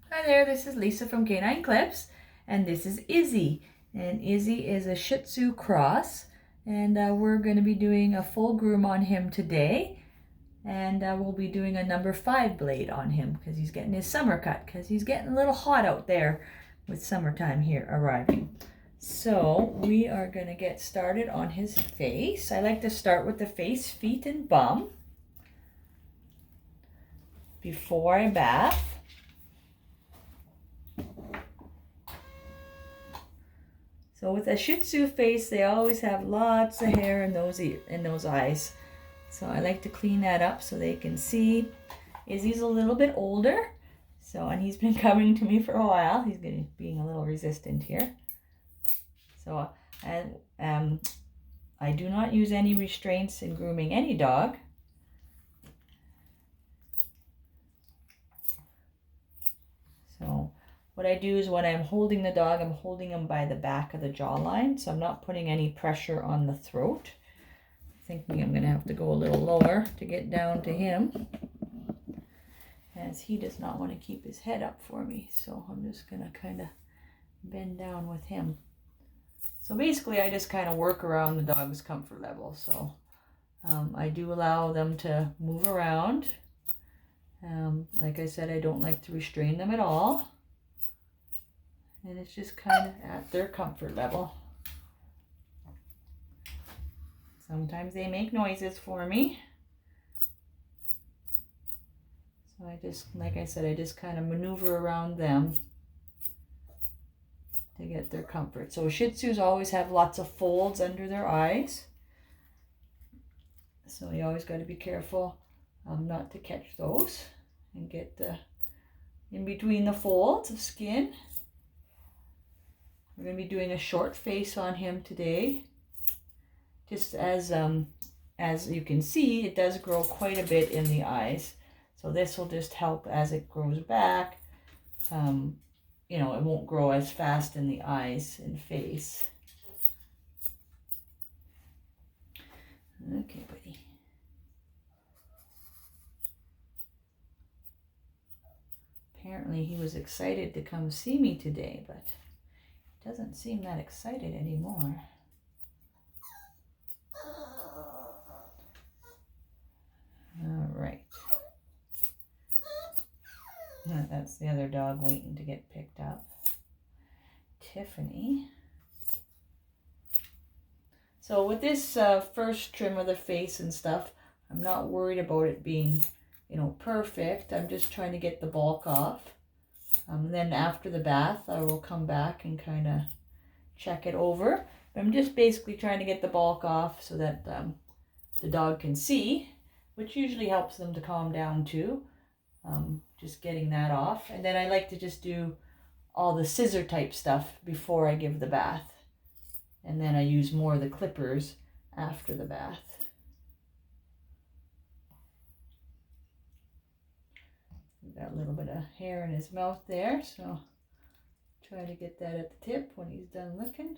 Hi there, this is Lisa from Canine Clips, and this is Izzy. And Izzy is a Shih-Tzu Cross, and we're going to be doing a full groom on him today. And we'll be doing a number 5 blade on him because he's getting his summer cut because he's getting a little hot out there with summertime here arriving. So we are going to get started on his face. I like to start with the face, feet, and bum before I bath. So with a Shih Tzu face, they always have lots of hair in those eyes. So I like to clean that up so they can see. Izzy's a little bit older, and he's been coming to me for a while. He's being a little resistant here. So I do not use any restraints in grooming any dog. So what I do is when I'm holding the dog, I'm holding him by the back of the jawline, so I'm not putting any pressure on the throat. Thinking I'm going to have to go a little lower to get down to him, as he does not want to keep his head up for me. So I'm just going to kind of bend down with him. So basically I just kind of work around the dog's comfort level. So I do allow them to move around. Like I said, I don't like to restrain them at all. And it's just kind of at their comfort level. Sometimes they make noises for me. So I just, like I said, I just kind of maneuver around them to get their comfort. So Shih Tzus always have lots of folds under their eyes. So you always got to be careful not to catch those and get in between the folds of skin. We're going to be doing a short face on him today. Just as you can see, it does grow quite a bit in the eyes. So this will just help as it grows back. It won't grow as fast in the eyes and face. Okay, buddy. Apparently he was excited to come see me today, but he doesn't seem that excited anymore. All right. That's the other dog waiting to get picked up. Tiffany. So with this first trim of the face and stuff, I'm not worried about it being, perfect. I'm just trying to get the bulk off. Then after the bath, I will come back and kind of check it over. But I'm just basically trying to get the bulk off so that the dog can see, which usually helps them to calm down too. Just getting that off. And then I like to just do all the scissor type stuff before I give the bath. And then I use more of the clippers after the bath. Got a little bit of hair in his mouth there, so try to get that at the tip when he's done licking.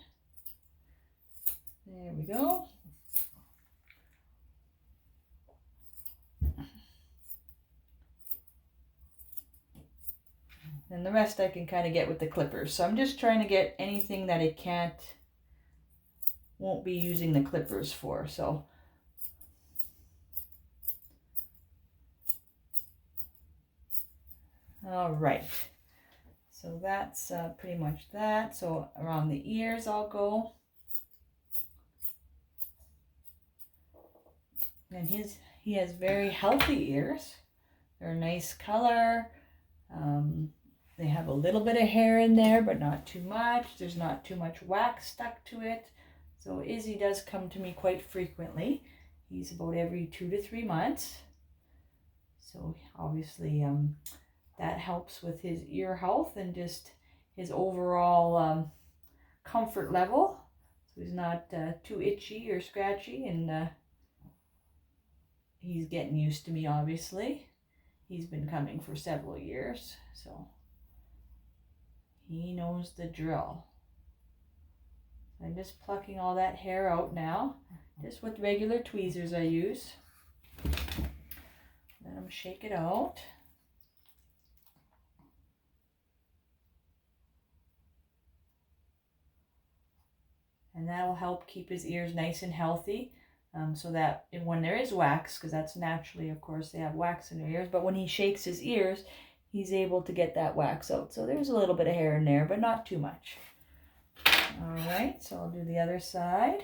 There we go. And the rest I can kind of get with the clippers. So I'm just trying to get anything that it won't be using the clippers for. So all right. So that's pretty much that. So around the ears I'll go. And he has very healthy ears. They're a nice color. They have a little bit of hair in there, but not too much. There's not too much wax stuck to it. So Izzy does come to me quite frequently. He's about every 2 to 3 months. So obviously that helps with his ear health and just his overall comfort level. So he's not too itchy or scratchy, and he's getting used to me, obviously. He's been coming for several years, so he knows the drill. I'm just plucking all that hair out now, just with regular tweezers I use. Let him shake it out. And that will help keep his ears nice and healthy, so that when there is wax, because that's naturally, of course, they have wax in their ears, but when he shakes his ears, he's able to get that wax out. So there's a little bit of hair in there, but not too much. All right, so I'll do the other side.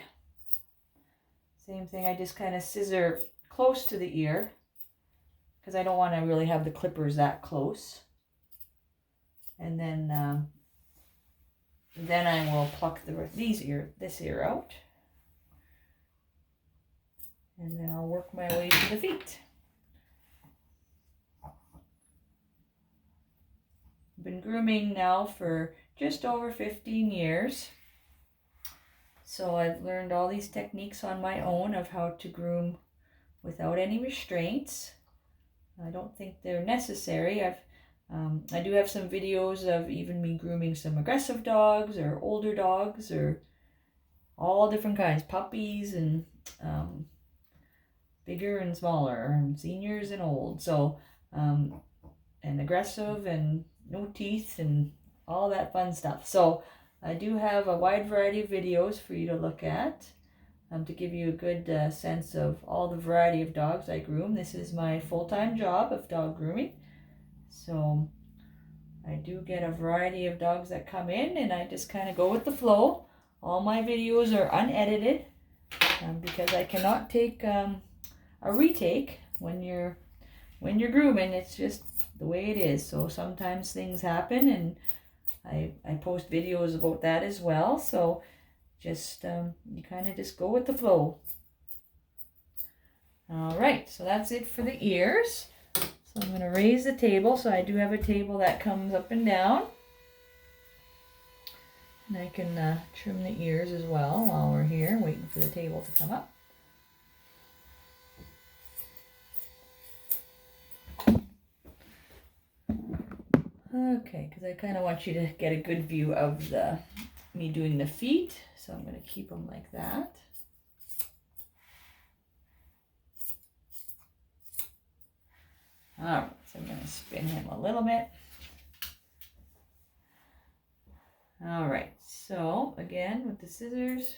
Same thing, I just kind of scissor close to the ear because I don't want to really have the clippers that close. And then I will pluck this ear out. And then I'll work my way to the feet. I've been grooming now for just over 15 years. So I've learned all these techniques on my own of how to groom without any restraints. I don't think they're necessary. I do have some videos of even me grooming some aggressive dogs or older dogs or all different kinds, puppies and bigger and smaller, and seniors and old. So, and aggressive and no teeth and all that fun stuff. So I do have a wide variety of videos for you to look at to give you a good sense of all the variety of dogs I groom. This is my full-time job of dog grooming. So I do get a variety of dogs that come in, and I just kind of go with the flow. All my videos are unedited because I cannot take a retake when you're grooming. It's just the way it is. So sometimes things happen, and I post videos about that as well. So just you kind of just go with the flow. All right, so that's it for the ears. So I'm going to raise the table. So I do have a table that comes up and down. And I can trim the ears as well while we're here waiting for the table to come up. Okay, because I kind of want you to get a good view of me doing the feet. So I'm going to keep them like that. All right, so I'm going to spin him a little bit. All right, so again with the scissors.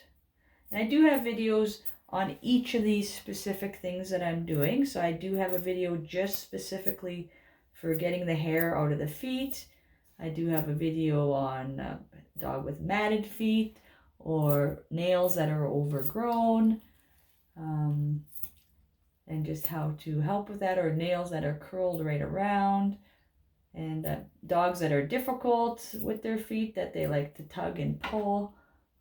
And I do have videos on each of these specific things that I'm doing. So I do have a video just specifically for getting the hair out of the feet. I do have a video on dog with matted feet or nails that are overgrown, and just how to help with that, or nails that are curled right around, and dogs that are difficult with their feet that they like to tug and pull.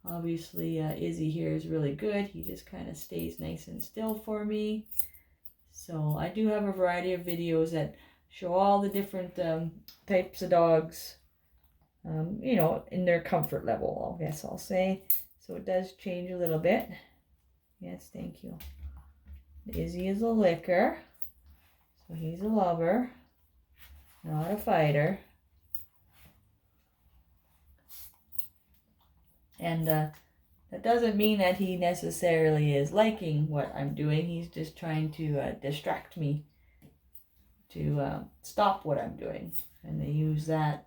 Obviously Izzy here is really good. He just kind of stays nice and still for me. So I do have a variety of videos that show all the different types of dogs, you know, in their comfort level, I guess I'll say. So it does change a little bit. Yes, thank you. Izzy is a licker, so he's a lover, not a fighter. And that doesn't mean that he necessarily is liking what I'm doing. He's just trying to distract me, to stop what I'm doing, and they use that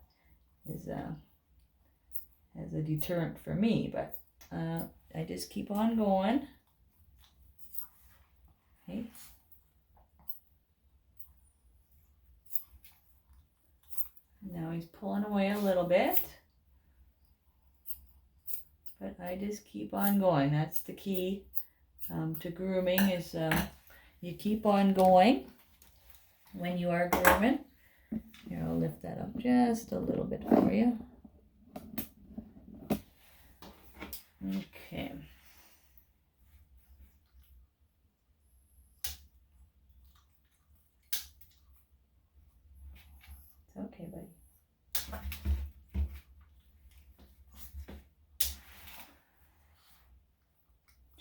as a deterrent for me. But I just keep on going. Okay. Now he's pulling away a little bit, but I just keep on going. That's the key to grooming, is you keep on going when you are grooming. Here, I'll lift that up just a little bit for you. Okay. It's okay, buddy.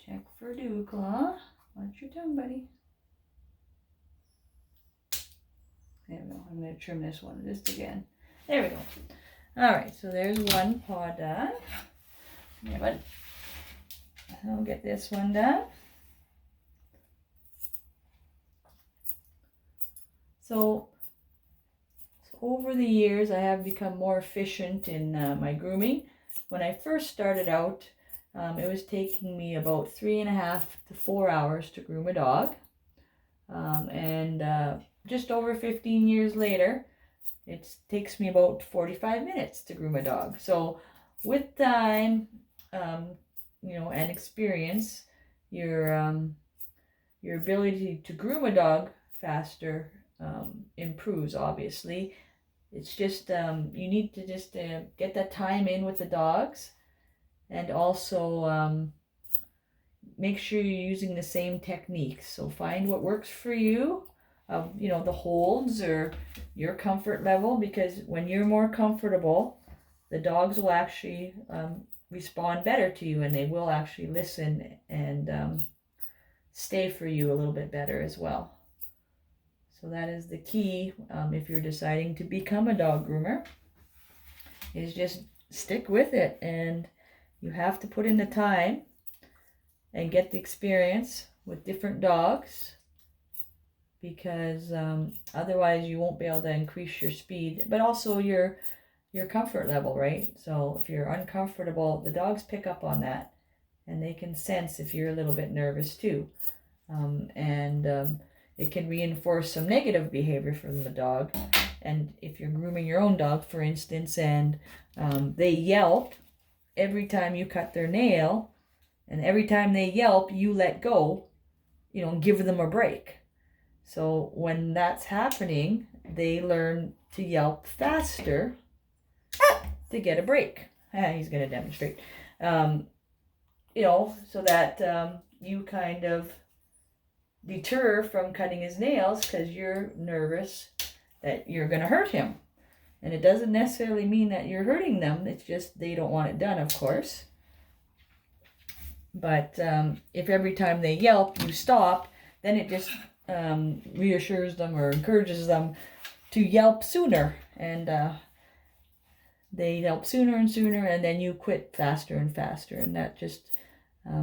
Check for dew claw. Watch your tongue, buddy. There we go. I'm going to trim this one just again. There we go. All right, so there's one paw done. Yeah, but I'll get this one done. So over the years, I have become more efficient in my grooming. When I first started out, It was taking me about 3.5 to 4 hours to groom a dog. And just over 15 years later, it takes me about 45 minutes to groom a dog. So with time, and experience, your ability to groom a dog faster improves, obviously. It's just you need to just get that time in with the dogs, and also make sure you're using the same techniques. So find what works for you, the holds or your comfort level, because when you're more comfortable, the dogs will actually respond better to you, and they will actually listen and stay for you a little bit better as well. So that is the key if you're deciding to become a dog groomer, is just stick with it, and you have to put in the time and get the experience with different dogs, because otherwise you won't be able to increase your speed, but also your comfort level, right? So if you're uncomfortable, the dogs pick up on that, and they can sense if you're a little bit nervous too. It can reinforce some negative behavior from the dog. And if you're grooming your own dog, for instance, and they yelp every time you cut their nail, and every time they yelp, you let go, give them a break. So when that's happening, they learn to yelp faster to get a break. He's going to demonstrate. So that you kind of deter from cutting his nails, because you're nervous that you're going to hurt him. And it doesn't necessarily mean that you're hurting them. It's just they don't want it done, of course. But if every time they yelp, you stop, then it just reassures them or encourages them to yelp sooner. And they yelp sooner and sooner, and then you quit faster and faster. And that just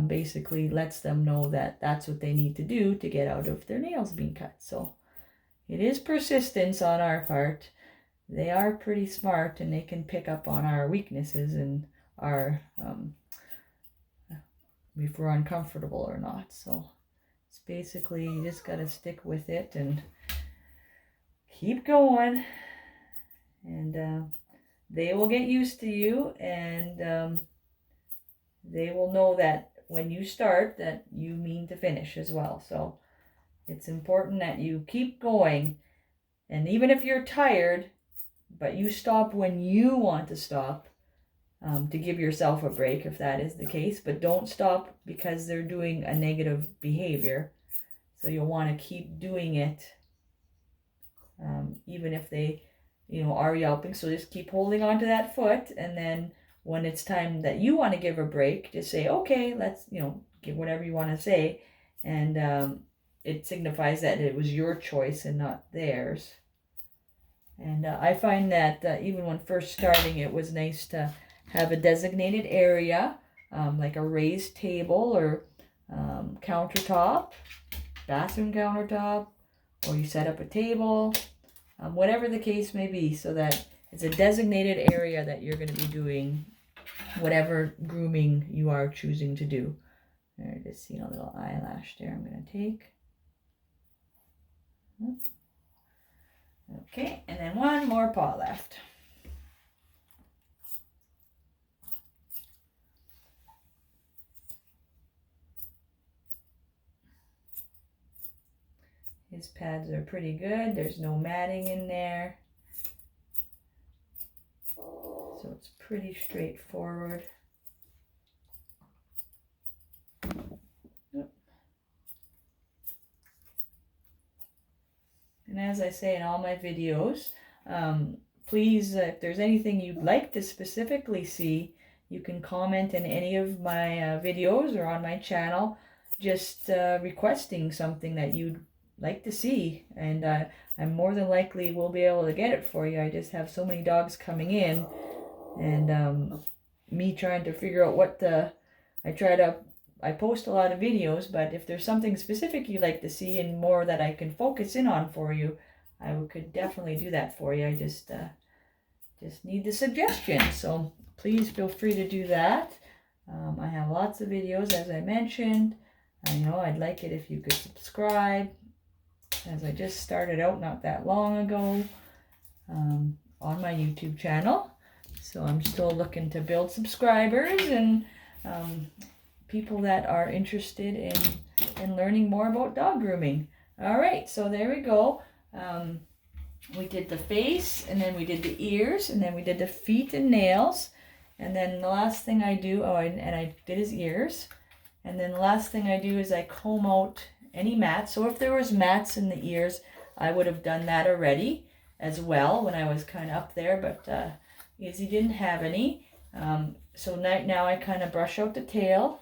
basically lets them know that that's what they need to do to get out of their nails being cut. So it is persistence on our part. They are pretty smart, and they can pick up on our weaknesses and our if we're uncomfortable or not. So it's basically, you just got to stick with it and keep going, and they will get used to you, and they will know that when you start, that you mean to finish as well. So it's important that you keep going, and even if you're tired, but you stop when you want to stop, to give yourself a break if that is the case, but don't stop because they're doing a negative behavior. So you'll want to keep doing it, even if they, are yelping. So just keep holding on to that foot, and then when it's time that you want to give a break, just say, okay, let's, give whatever you want to say, and it signifies that it was your choice and not theirs. And I find that even when first starting, it was nice to have a designated area, like a raised table or countertop, bathroom countertop, or you set up a table, whatever the case may be, so that it's a designated area that you're going to be doing whatever grooming you are choosing to do. There, just see a little eyelash there I'm going to take. Okay, and then one more paw left. His pads are pretty good. There's no matting in there. So it's pretty straightforward. And as I say in all my videos, please, if there's anything you'd like to specifically see, you can comment in any of my videos or on my channel, just requesting something that you'd like to see, and I'm more than likely will be able to get it for you. I just have so many dogs coming in, and me trying to figure out what I post a lot of videos, but if there's something specific you'd like to see and more that I can focus in on for you, I could definitely do that for you. I just need the suggestion, so please feel free to do that. I have lots of videos, as I mentioned. I know I'd like it if you could subscribe, as I just started out not that long ago on my YouTube channel. So I'm still looking to build subscribers and people that are interested in learning more about dog grooming. All right, so there we go. We did the face, and then we did the ears, and then we did the feet and nails. And then the last thing I do, I did his ears. And then the last thing I do is I comb out any mats. So if there was mats in the ears, I would have done that already as well when I was kind of up there, but Izzy didn't have any. So now I kind of brush out the tail.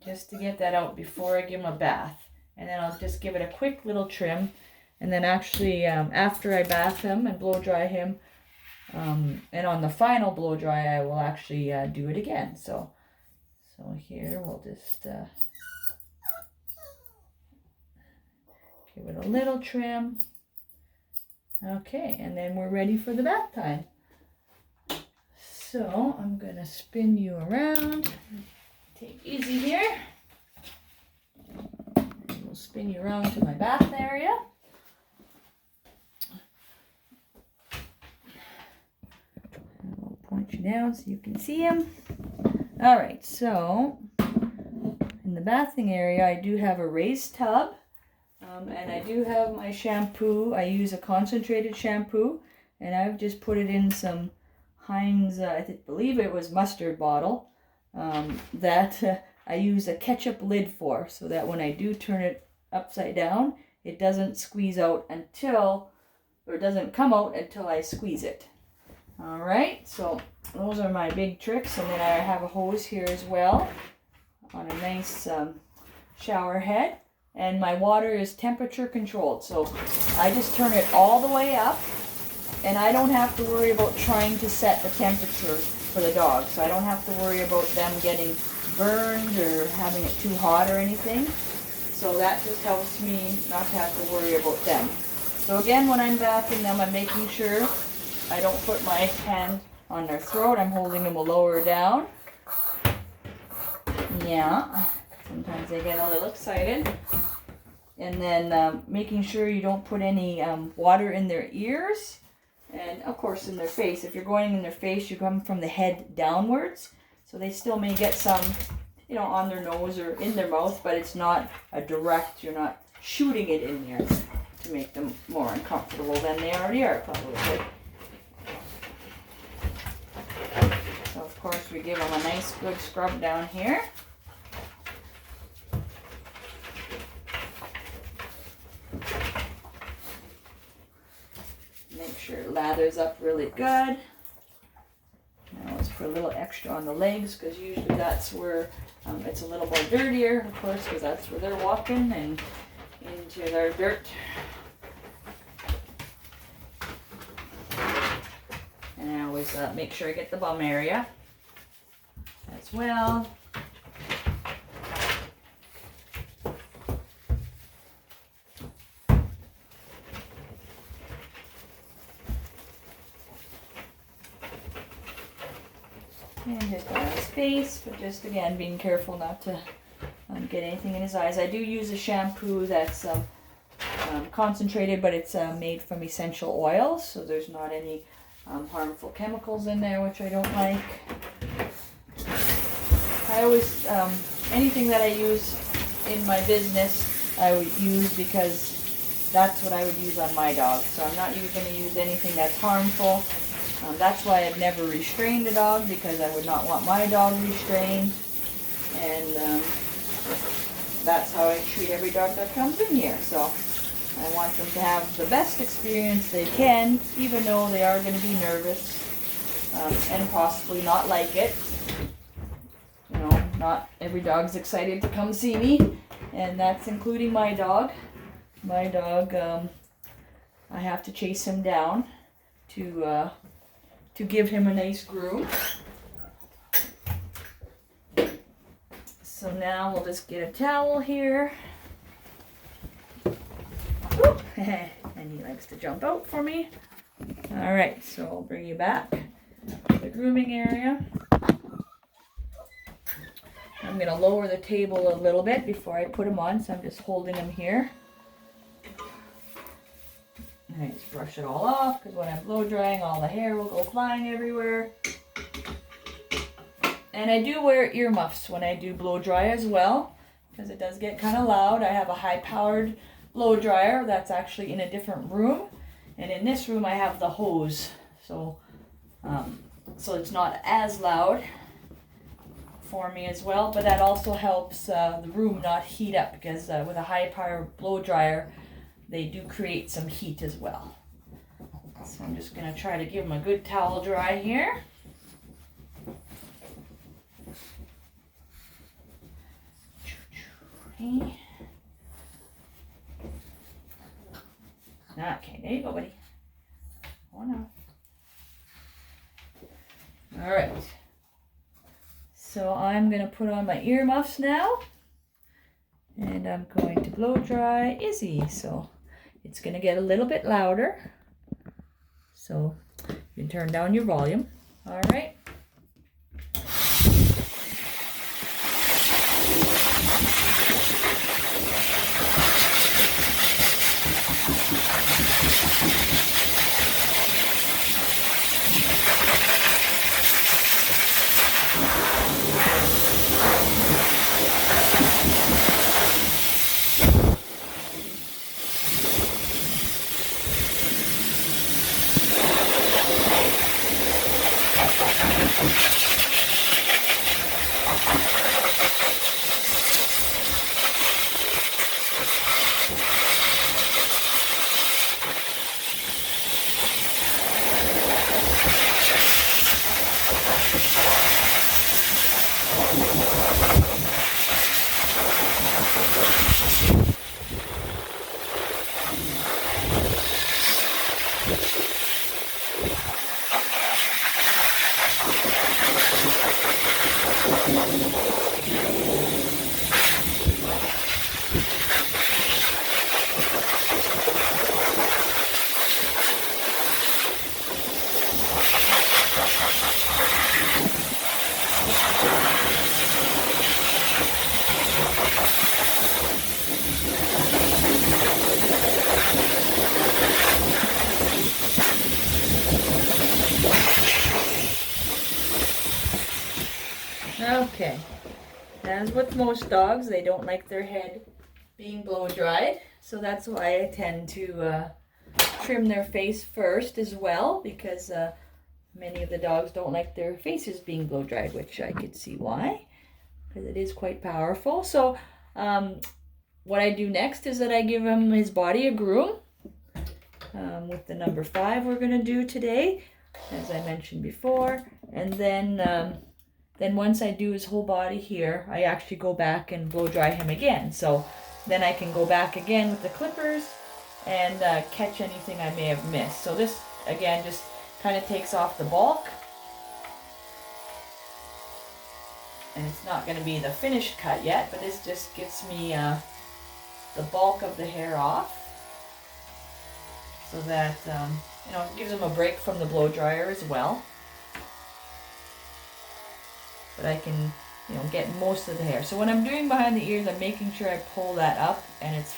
Just to get that out before I give him a bath. And then I'll just give it a quick little trim. And then actually, after I bath him and blow dry him, and on the final blow dry, I will actually do it again. So here we'll just give it a little trim. Okay, and then we're ready for the bath time. So I'm gonna spin you around. Take easy here. And we'll spin you around to my bath area. And we'll point you down so you can see him. All right, so in the bathing area, I do have a raised tub. And I do have my shampoo. I use a concentrated shampoo. And I've just put it in some Heinz, I believe it was mustard bottle. That I use a ketchup lid for, so that when I do turn it upside down, it doesn't squeeze out or doesn't come out until I squeeze it. All right, so those are my big tricks. And then I have a hose here as well on a nice shower head. And my water is temperature controlled, so I just turn it all the way up, and I don't have to worry about trying to set the temperature for the dog. So I don't have to worry about them getting burned or having it too hot or anything. So that just helps me not to have to worry about them. So again, when I'm bathing them, I'm making sure I don't put my hand on their throat. I'm holding them lower down. Yeah, sometimes they get a little excited. And then making sure you don't put any water in their ears. And of course in their face. If you're going in their face, you come from the head downwards. So they still may get some, on their nose or in their mouth, but it's not a direct, you're not shooting it in there to make them more uncomfortable than they already are probably. So of course we give them a nice good scrub down here. Make sure it lathers up really good. Now let's put a little extra on the legs, because usually that's where it's a little more dirtier, of course, because that's where they're walking and into their dirt. And I always make sure I get the bum area as well. And just on his face, but just again being careful not to get anything in his eyes. I do use a shampoo that's concentrated, but it's made from essential oils, so there's not any harmful chemicals in there, which I don't like. I always, anything that I use in my business, I would use because that's what I would use on my dog. So I'm not going to use anything that's harmful. That's why I've never restrained a dog, because I would not want my dog restrained. And that's how I treat every dog that comes in here. So I want them to have the best experience they can, even though they are going to be nervous and possibly not like it. Not every dog's excited to come see me, and that's including my dog. My dog, I have to chase him down to give him a nice groom. So now we'll just get a towel here. And he likes to jump out for me. All right, so I'll bring you back to the grooming area. I'm going to lower the table a little bit before I put them on, so I'm just holding them here. And I just brush it all off, because when I'm blow drying, all the hair will go flying everywhere. And I do wear earmuffs when I do blow dry as well, because it does get kind of loud. I have a high-powered blow dryer that's actually in a different room, and in this room I have the hose, so it's not as loud for me as well. But that also helps the room not heat up, because with a high-powered blow dryer, they do create some heat as well. So I'm just going to try to give them a good towel dry here. Okay, there you go, buddy. Oh no. All right. So I'm going to put on my earmuffs now, and I'm going to blow dry Izzy. So it's going to get a little bit louder. So you can turn down your volume. All right. Okay, as with most dogs, they don't like their head being blow dried, so that's why I tend to trim their face first as well, because many of the dogs don't like their faces being blow dried, which I could see why, because it is quite powerful. So what I do next is that I give him his body a groom with the number 5 we're going to do today, as I mentioned before. And then once I do his whole body here, I actually go back and blow dry him again. So then I can go back again with the clippers and catch anything I may have missed. So this, again, just kind of takes off the bulk. And it's not going to be the finished cut yet, but this just gets me the bulk of the hair off, so that it gives him a break from the blow dryer as well. But I can get most of the hair. So when I'm doing behind the ears, I'm making sure I pull that up and it's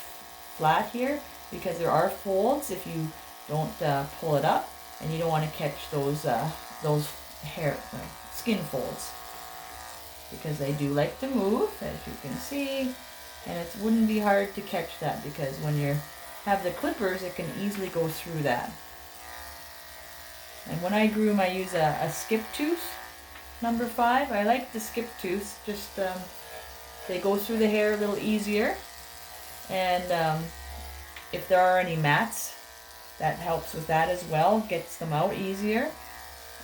flat here, because there are folds if you don't pull it up, and you don't want to catch those hair skin folds, because they do like to move, as you can see, and it wouldn't be hard to catch that, because when you have the clippers, it can easily go through that. And when I groom, I use a skip tooth, number 5. I like the skip tooth, just they go through the hair a little easier, and if there are any mats, that helps with that as well, gets them out easier.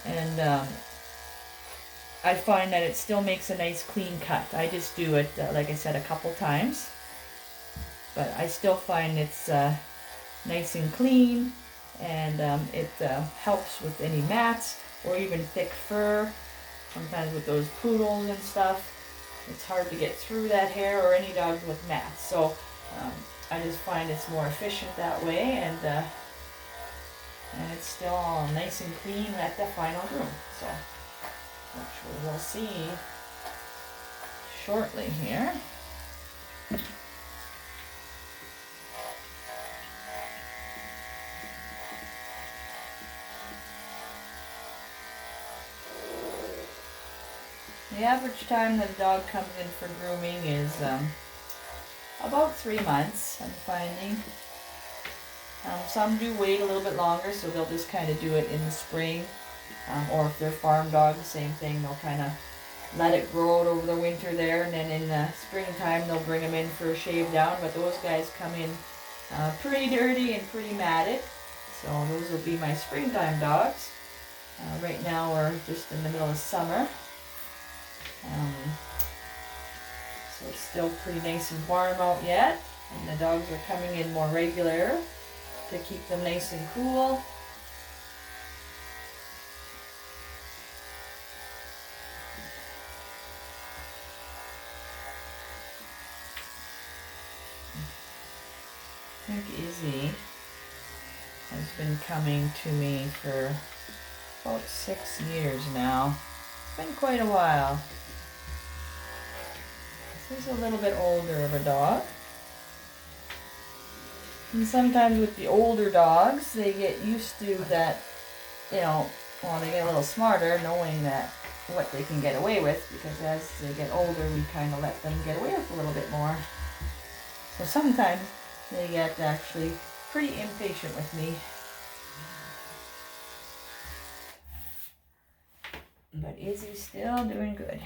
And I find that it still makes a nice clean cut. I just do it, like I said, a couple times, but I still find it's nice and clean, and it helps with any mats or even thick fur. Sometimes with those poodles and stuff, it's hard to get through that hair, or any dogs with mats. So I just find it's more efficient that way, and And it's still all nice and clean at the final groom. So, which we will see shortly here. The average time that a dog comes in for grooming is about 3 months, I'm finding. Some do wait a little bit longer, so they'll just kind of do it in the spring. Or if they're farm dogs, the same thing. They'll kind of let it grow out over the winter there, and then in the springtime they'll bring them in for a shave down. But those guys come in pretty dirty and pretty matted. So those will be my springtime dogs. Right now we're just in the middle of summer. So it's still pretty nice and warm out yet, and the dogs are coming in more regular to keep them nice and cool. I think Izzy has been coming to me for about 6 years now. It's been quite a while. He's a little bit older of a dog. And sometimes with the older dogs, they get used to that, you know, well, they get a little smarter knowing that what they can get away with, because as they get older, we kind of let them get away with a little bit more. So sometimes they get actually pretty impatient with me. But Izzy's still doing good.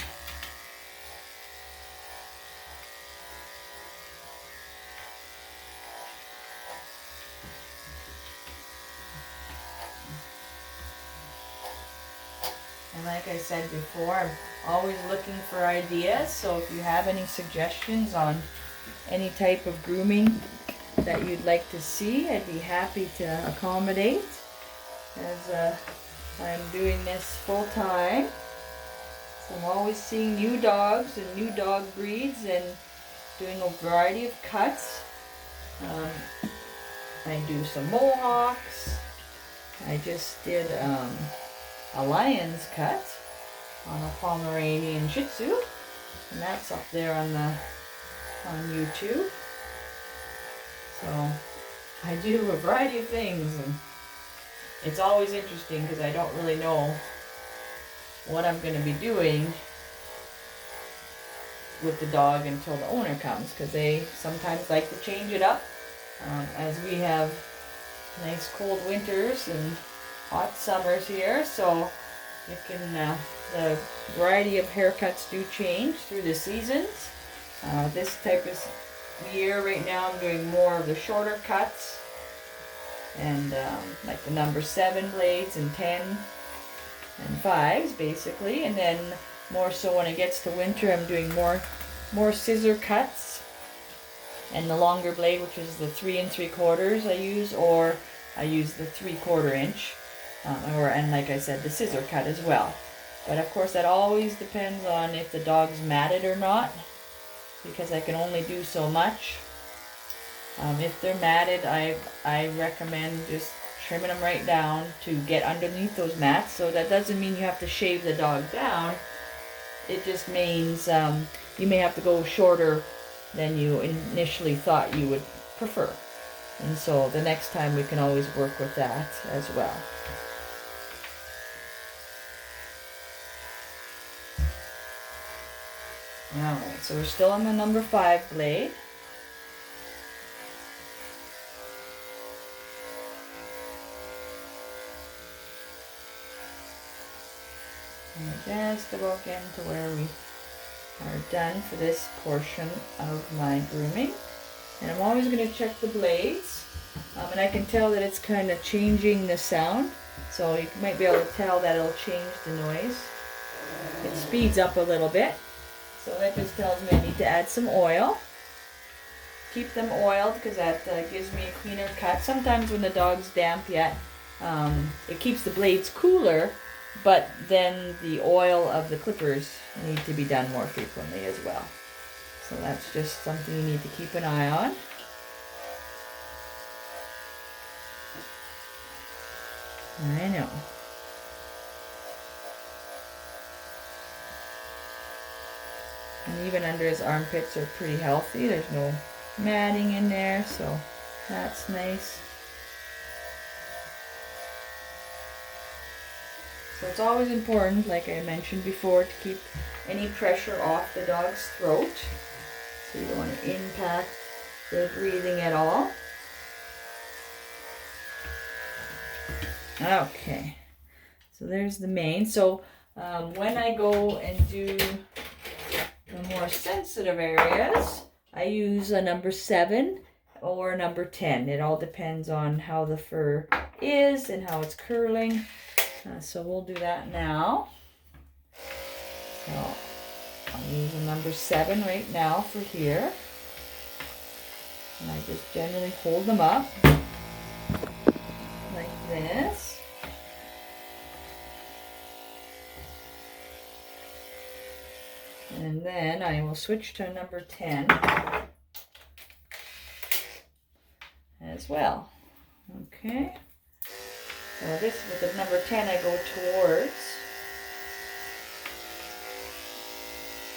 And like I said before, I'm always looking for ideas. So if you have any suggestions on any type of grooming that you'd like to see, I'd be happy to accommodate, as I'm doing this full time. So I'm always seeing new dogs and new dog breeds and doing a variety of cuts. I do some mohawks. I just did a lion's cut on a Pomeranian Shih-Tzu, and that's up there on YouTube. So I do a variety of things, and it's always interesting because I don't really know what I'm going to be doing with the dog until the owner comes, because they sometimes like to change it up, as we have nice cold winters and hot summers here, so it can the variety of haircuts do change through the seasons. This type of year right now I'm doing more of the shorter cuts, and like the number 7 blades and 10 and 5s basically, and then more so when it gets to winter I'm doing more scissor cuts, and the longer blade, which is the 3 3/4 I use, or I use the 3/4 inch, and like I said, the scissor cut as well. But of course that always depends on if the dog's matted or not, because I can only do so much. If they're matted, I recommend just trimming them right down to get underneath those mats. So that doesn't mean you have to shave the dog down. It just means you may have to go shorter than you initially thought you would prefer. And so the next time we can always work with that as well. Alright, so we're still on the number 5 blade. And we're just about getting to where we are done for this portion of my grooming. And I'm always going to check the blades. And I can tell that it's kind of changing the sound. So you might be able to tell that it'll change the noise. It speeds up a little bit. So that just tells me I need to add some oil. Keep them oiled because that gives me a cleaner cut. Sometimes when the dog's damp yet, it keeps the blades cooler, but then the oil of the clippers need to be done more frequently as well. So that's just something you need to keep an eye on. I know. And even under his armpits are pretty healthy. There's no matting in there, so that's nice. So it's always important, like I mentioned before, to keep any pressure off the dog's throat. So you don't want to impact their breathing at all. Okay, so there's the mane. So when I go and do the more sensitive areas, I use a number 7 or a number 10. It all depends on how the fur is and how it's curling. So we'll do that now. So I'll use a number 7 right now for here. And I just generally hold them up like this. And then I will switch to number 10 as well. Okay. So this, with the number 10, I go towards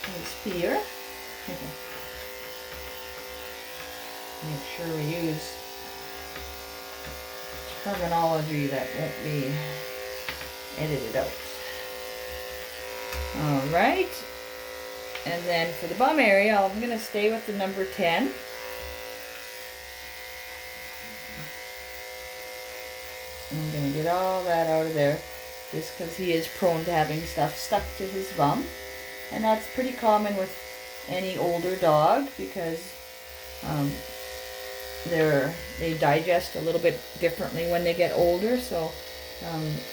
his spear. Make sure we use terminology that won't be edited out. All right. And then for the bum area, I'm going to stay with the number 10. I'm going to get all that out of there, just because he is prone to having stuff stuck to his bum. And that's pretty common with any older dog, because they digest a little bit differently when they get older. So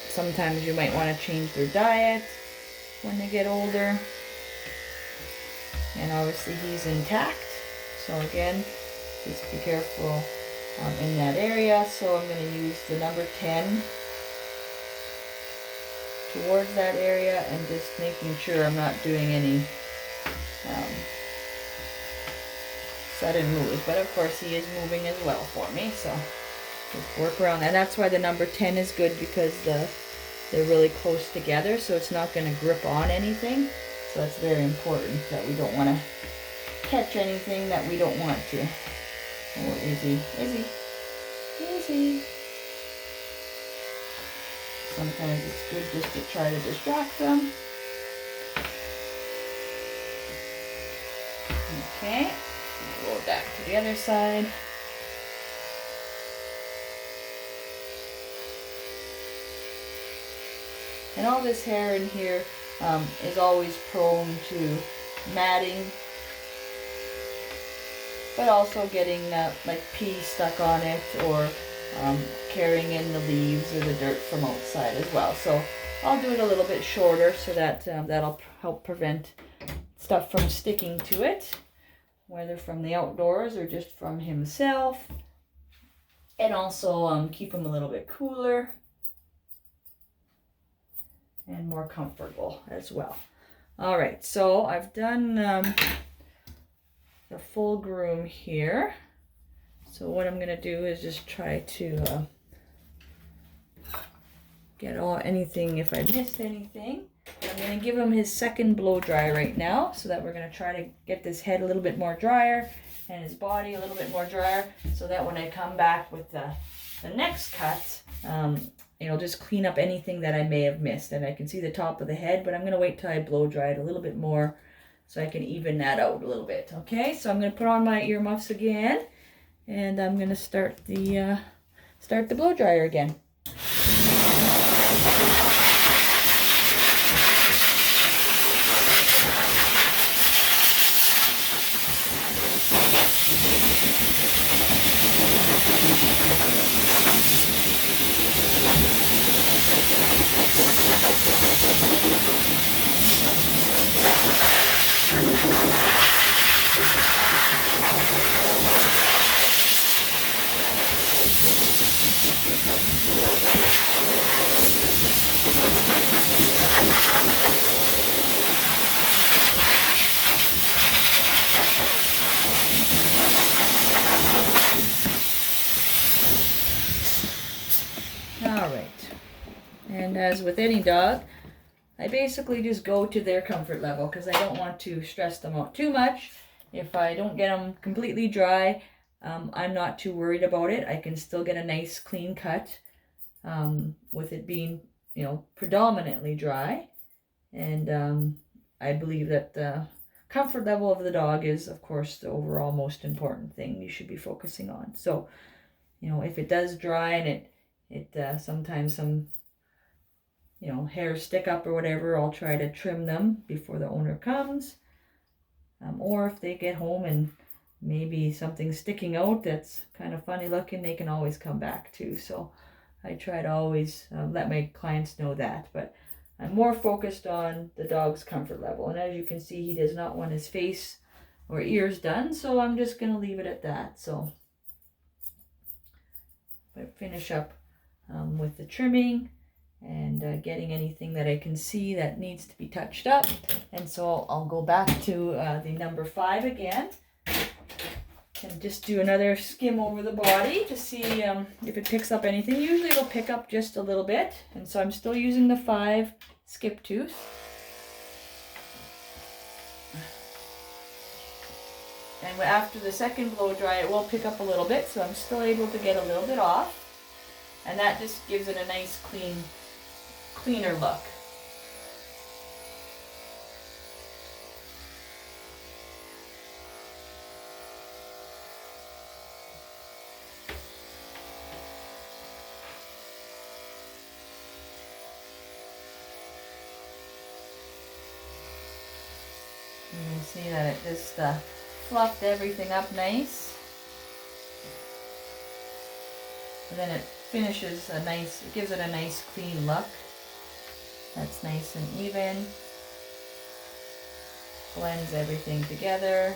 sometimes you might want to change their diet when they get older. And obviously he's intact. So again, just be careful in that area. So I'm going to use the number 10 towards that area, and just making sure I'm not doing any sudden moves. But of course he is moving as well for me, so just work around that. And that's why the number 10 is good, because they're really close together, so it's not going to grip on anything. So it's very important that we don't want to catch anything that we don't want to. Oh, Izzy. Sometimes it's good just to try to distract them. Okay, roll back to the other side. And all this hair in here is always prone to matting, but also getting like pee stuck on it, or carrying in the leaves or the dirt from outside as well. So I'll do it a little bit shorter, so that that'll help prevent stuff from sticking to it, whether from the outdoors or just from himself, and also keep him a little bit cooler and more comfortable as well. All right, so I've done the full groom here. So what I'm going to do is just try to get anything, if I missed anything. I'm going to give him his second blow dry right now, so that we're going to try to get this head a little bit more drier and his body a little bit more drier, so that when I come back with the next cut, it'll just clean up anything that I may have missed. And I can see the top of the head, but I'm going to wait till I blow dry it a little bit more so I can even that out a little bit. Okay, so I'm going to put on my earmuffs again, and I'm going to start the blow dryer again. All right, And as with any dog, I basically just go to their comfort level because I don't want to stress them out too much. If I don't get them completely dry, I'm not too worried about it. I can still get a nice clean cut with it being, you know, predominantly dry. And I believe that the comfort level of the dog is, of course, the overall most important thing you should be focusing on. So, you know, if it does dry and it sometimes some, you know, hairs stick up or whatever, I'll try to trim them before the owner comes. Or if they get home and maybe something's sticking out that's kind of funny looking, they can always come back too. So I try to always let my clients know that. But I'm more focused on the dog's comfort level. And as you can see, he does not want his face or ears done. So I'm just going to leave it at that. So I finish up with the trimming and getting anything that I can see that needs to be touched up. And so I'll go back to the number 5 again and just do another skim over the body to see if it picks up anything. Usually it'll pick up just a little bit, and so I'm still using the 5 skip tooth. And after the second blow dry, it will pick up a little bit, so I'm still able to get a little bit off, and that just gives it a nice cleaner look. You can see that it just fluffed everything up nice. And then it finishes it gives it a nice clean look. That's nice and even. Blends everything together.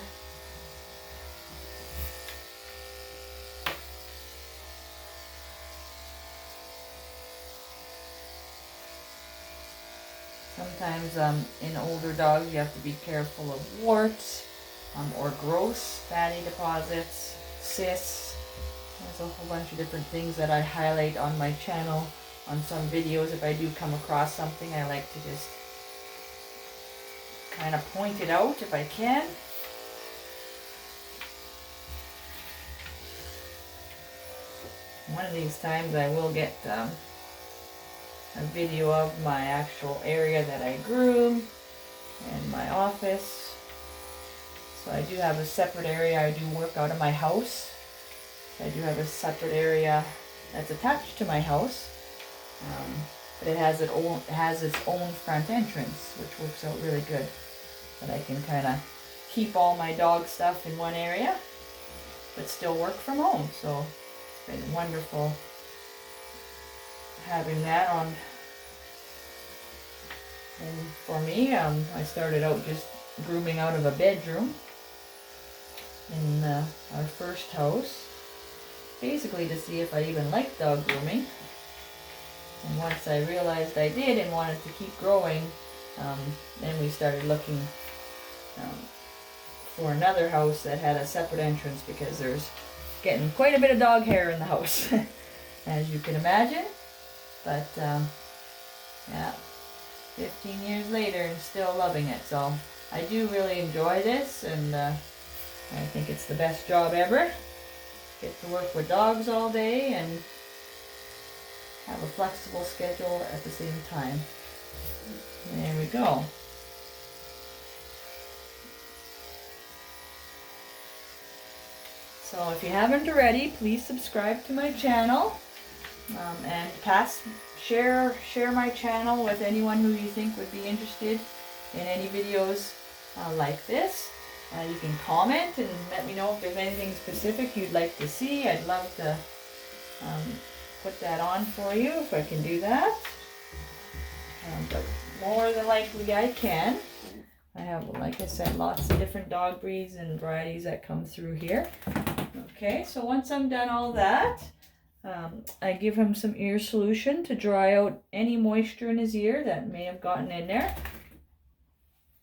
Sometimes in older dogs you have to be careful of warts or gross fatty deposits, cysts. There's a whole bunch of different things that I highlight on my channel on some videos. If I do come across something, I like to just kind of point it out if I can. One of these times I will get a video of my actual area that I groom and my office. So I do have a separate area. I do work out of my house. So I do have a separate area that's attached to my house. But it has its own front entrance, which works out really good. That I can kind of keep all my dog stuff in one area, but still work from home. So it's been wonderful having that on. And for me, I started out just grooming out of a bedroom in our first house, basically to see if I even liked dog grooming. And once I realized I did and wanted to keep growing, then we started looking for another house that had a separate entrance, because there's getting quite a bit of dog hair in the house, as you can imagine. But yeah, 15 years later and still loving it. So I do really enjoy this, and I think it's the best job ever. Get to work with dogs all day and have a flexible schedule at the same time. There we go. So if you haven't already, please subscribe to my channel, and share my channel with anyone who you think would be interested in any videos like this. You can comment and let me know if there's anything specific you'd like to see. I'd love to put that on for you if I can do that. But more than likely I can. I have, like I said, lots of different dog breeds and varieties that come through here. Okay, so once I'm done all that, I give him some ear solution to dry out any moisture in his ear that may have gotten in there,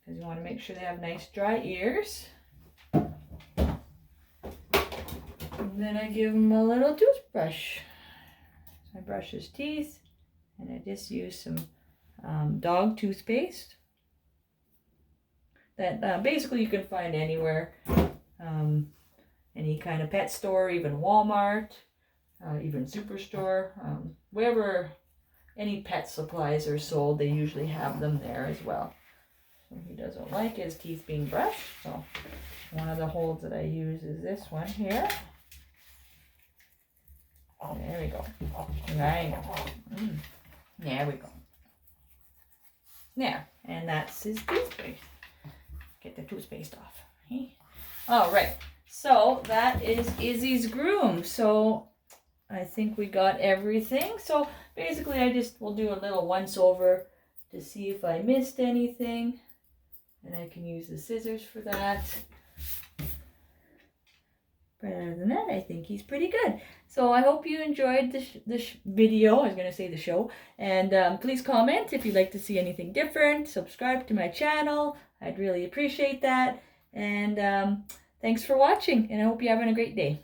because you want to make sure they have nice dry ears. And then I give him a little toothbrush. So I brush his teeth And I just use some dog toothpaste that basically you can find anywhere, any kind of pet store, even Walmart, even Superstore, wherever any pet supplies are sold, they usually have them there as well. So he doesn't like his teeth being brushed, so one of the holds that I use is this one here. There we go. Right. There we go. There. And that's his toothpaste. Get the toothpaste off. Okay. All right. So that is Izzy's groom. So I think we got everything. So basically I just will do a little once over to see if I missed anything. And I can use the scissors for that. But other than that, I think he's pretty good. So I hope you enjoyed this video. I was going to say the show. And please comment if you'd like to see anything different. Subscribe to my channel. I'd really appreciate that. And thanks for watching. And I hope you're having a great day.